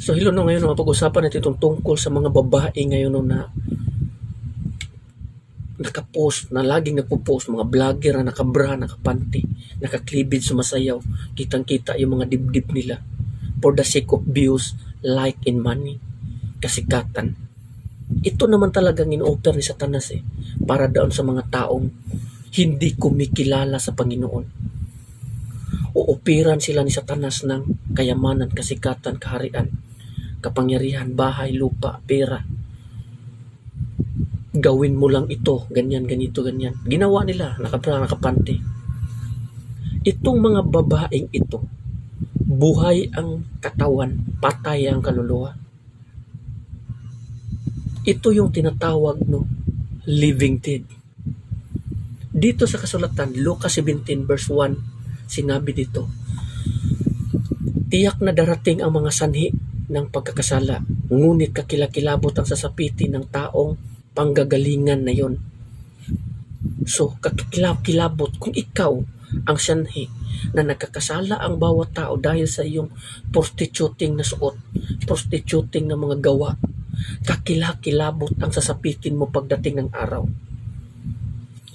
So hello no, ngayon mapag-usapan natin itong tungkol sa mga babae ngayon no, na nakapost, na laging nagpo-post, mga vlogger na nakabra, nakapanty, nakaklibid, sumasayaw, kitang-kita yung mga dibdib nila for the sake of views, like, and money, kasikatan. Ito naman talagang in-offer ni Satanas para doon sa mga taong hindi kumikilala sa Panginoon. Uupiran sila ni Satanas ng kayamanan, kasikatan, kaharian, kapangyarihan, bahay, lupa, pera. Gawin mo lang ito, ganyan, ganito, ganyan. Ginawa nila, nakapante. Itong mga babaeng ito, buhay ang katawan, patay ang kaluluwa. Ito yung tinatawag no, living dead. Dito sa kasulatan, Lucas 17 verse 1, sinabi dito, tiyak na darating ang mga sanhi ng pagkakasala, ngunit kakilakilabot ang sasapitin ng taong panggagalingan na yon. So, kakilabot kung ikaw ang sanhi na nagkakasala ang bawat tao dahil sa iyong prostituting na suot, prostituting na mga gawa, kakilabot ang sasapitin mo pagdating ng araw.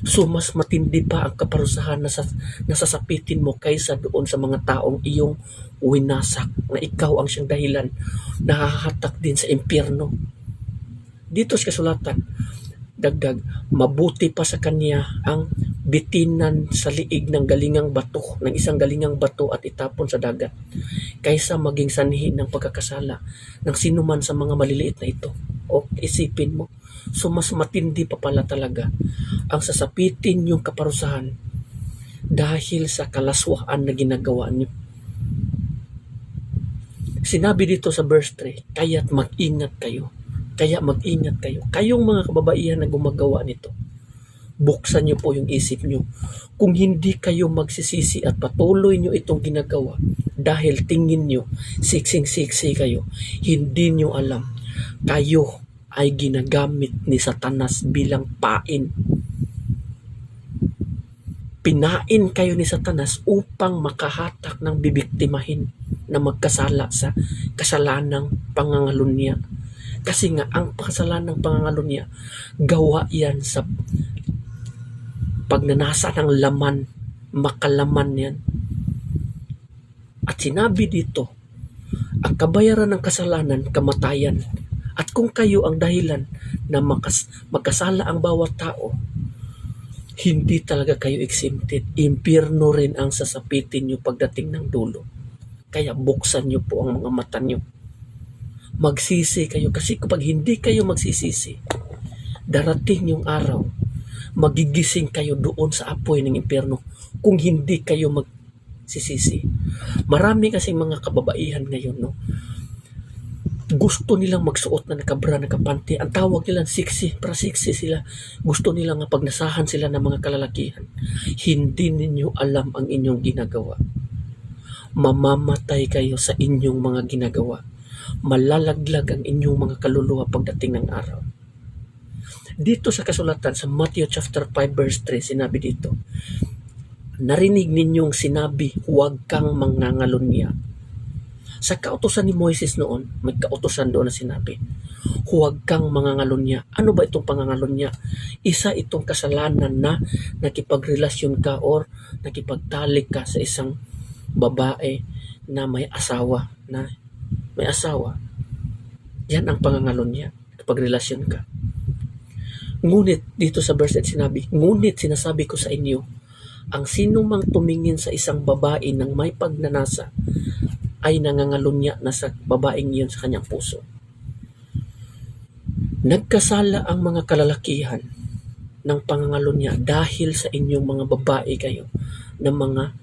So, mas matindi pa ang kaparusahan na sasapitin mo kaysa doon sa mga taong iyong winasak na ikaw ang siyang dahilan nahahatak din sa impyerno. Dito sa kasulatan, dagdag, mabuti pa sa kanya ang bitinan sa liig ng galingang bato, ng isang galingang bato at itapon sa dagat, kaysa maging sanhi ng pagkakasala ng sinuman sa mga maliliit na ito. O isipin mo, so mas matindi pa pala talaga ang sasapitin yung kaparusahan dahil sa kalaswaan na ginagawa niyo. Sinabi dito sa verse 3, kaya't mag-ingat kayo. Kaya mag-ingat kayo. Kayong mga kababaihan na gumagawa nito, buksan niyo po yung isip niyo. Kung hindi kayo magsisisi at patuloy niyo itong ginagawa dahil tingin niyo siksing-siksi kayo, hindi niyo alam, kayo ay ginagamit ni Satanas bilang pain. Pinain kayo ni Satanas upang makahatak ng bibiktimahin na magkasala sa kasalanang pangangalun niya. Kasi nga, ang kasalanang pangangalun niya, gawa yan sa pagnanasa ng laman, makalaman yan. At sinabi dito, ang kabayaran ng kasalanan, kamatayan. At kung kayo ang dahilan na magkasala ang bawat tao, hindi talaga kayo exempted. Impyerno rin ang sasapitin nyo pagdating ng dulo. Kaya buksan nyo po ang mga mata nyo. Magsisi kayo, kasi kapag hindi kayo magsisisi, darating yung araw, magigising kayo doon sa apoy ng impyerno kung hindi kayo magsisisi. Marami kasing mga kababaihan ngayon, no? Gusto nilang magsuot na nakabra, nakapanty. Ang tawag nilang siksi, pra-siksi sila. Gusto nilang nga pagnasahan sila ng mga kalalakihan. Hindi ninyo alam ang inyong ginagawa. Mamamatay kayo sa inyong mga ginagawa. Malalaglag ang inyong mga kaluluwa pagdating ng araw. Dito sa kasulatan, sa Matthew chapter 5 verse 3, sinabi dito, narinig ninyong sinabi, huwag kang mangangalunya. Sa kautusan ni Moises noon, may kautusan doon na sinabi, huwag kang mangangalunya. Ano ba itong pangangalunya? Isa itong kasalanan na nakipagrelasyon ka or nakipagtalik ka sa isang babae na may asawa, yan ang pangangalunya, kapagrelasyon ka. Ngunit dito sa verse 8 sinabi, ngunit sinasabi ko sa inyo, ang sino mang tumingin sa isang babae ng may pagnanasa ay nangangalunya na sa babaeng iyon sa kanyang puso. Nagkasala ang mga kalalakihan ng pangangalunya dahil sa inyong mga babae kayo na mga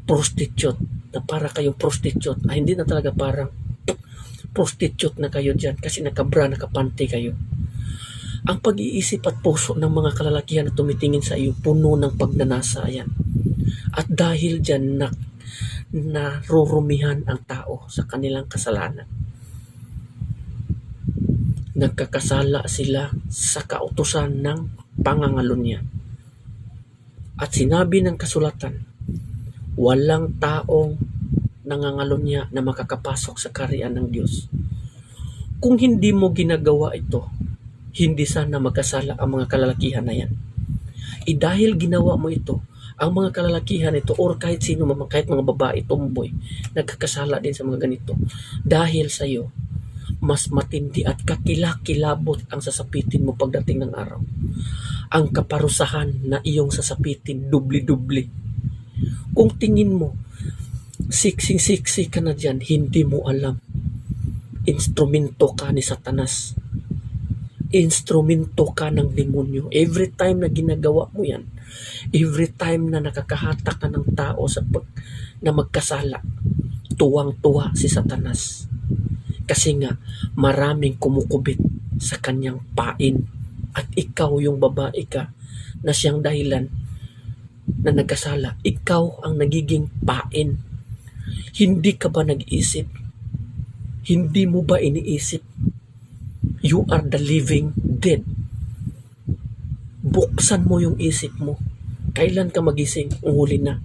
prostitute, na para kayong prostitute, hindi na talaga parang prostitute na kayo dyan kasi nakabra, nakapanty kayo. Ang pag-iisip at puso ng mga kalalakihan na tumitingin sa iyo, puno ng pagnanasa yan. At dahil dyan, narurumihan ang tao sa kanilang kasalanan. Nagkakasala sila sa kautusan ng pangangalunya. At sinabi ng kasulatan, walang taong nangangalunya na makakapasok sa kaharian ng Diyos. Kung hindi mo ginagawa ito, hindi sana magkasala ang mga kalalakihan na yan. Dahil ginawa mo ito, ang mga kalalakihan ito or kahit sino man, kahit mga babae, tomboy, nagkakasala din sa mga ganito. Dahil sa iyo, mas matindi at kakilakilabot ang sasapitin mo pagdating ng araw. Ang kaparusahan na iyong sasapitin, dubli-dubli. Kung tingin mo, siksing-siksi ka na dyan, hindi mo alam. Instrumento ka ni Satanas. Instrumento ka ng demonyo. Every time na ginagawa mo yan, every time na nakakahatak ka ng tao na magkasala, tuwang-tuwa si Satanas. Kasi nga, maraming kumukubit sa kanyang pain. At ikaw yung babae ka na siyang dahilan na nagkasala. Ikaw ang nagiging pain. Hindi ka ba nag-isip? Hindi mo ba iniisip? You are the living dead. Buksan mo yung isip mo. Kailan ka magising? Ang huli na.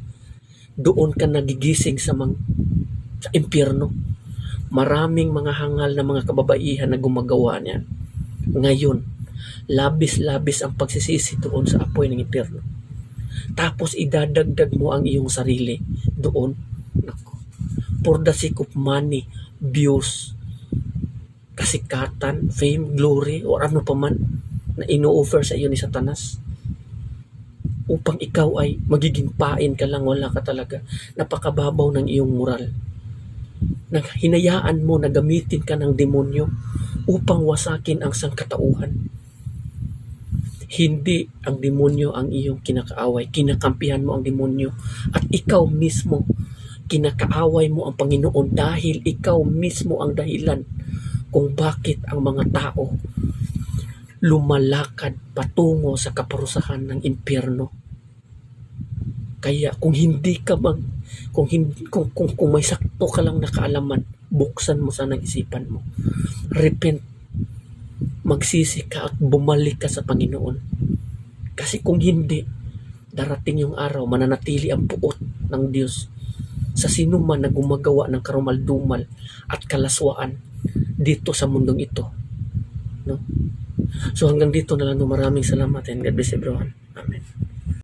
Doon ka nagigising sa impyerno. Maraming mga hangal na mga kababaihan na gumagawa niya. Ngayon, labis-labis ang pagsisisi doon sa apoy ng impyerno. Tapos idadagdag mo ang iyong sarili doon. Naku. For the sake of money, views, kasikatan, fame, glory, or ano pa man na ino-offer sa iyo ni Satanas upang ikaw ay magiging pain ka lang, wala ka talaga. Napakababaw ng iyong moral. Hinayaan mo na gamitin ka ng demonyo upang wasakin ang sangkatauhan. Hindi ang demonyo ang iyong kinakaaway. Kinakampihan mo ang demonyo at ikaw mismo kinakaaway mo ang Panginoon dahil ikaw mismo ang dahilan kung bakit ang mga tao lumalakad patungo sa kaparusahan ng impyerno. Kaya kung may sakto ka lang na kaalaman, buksan mo sana ang isipan mo. Repent, magsisi ka at bumalik ka sa Panginoon. Kasi kung hindi, darating yung araw, mananatili ang puot ng Diyos sa sino man na gumagawa ng karumaldumal at kalaswaan dito sa mundong ito. No? So hanggang dito na lang. Maraming salamat and God bless everyone. Amen.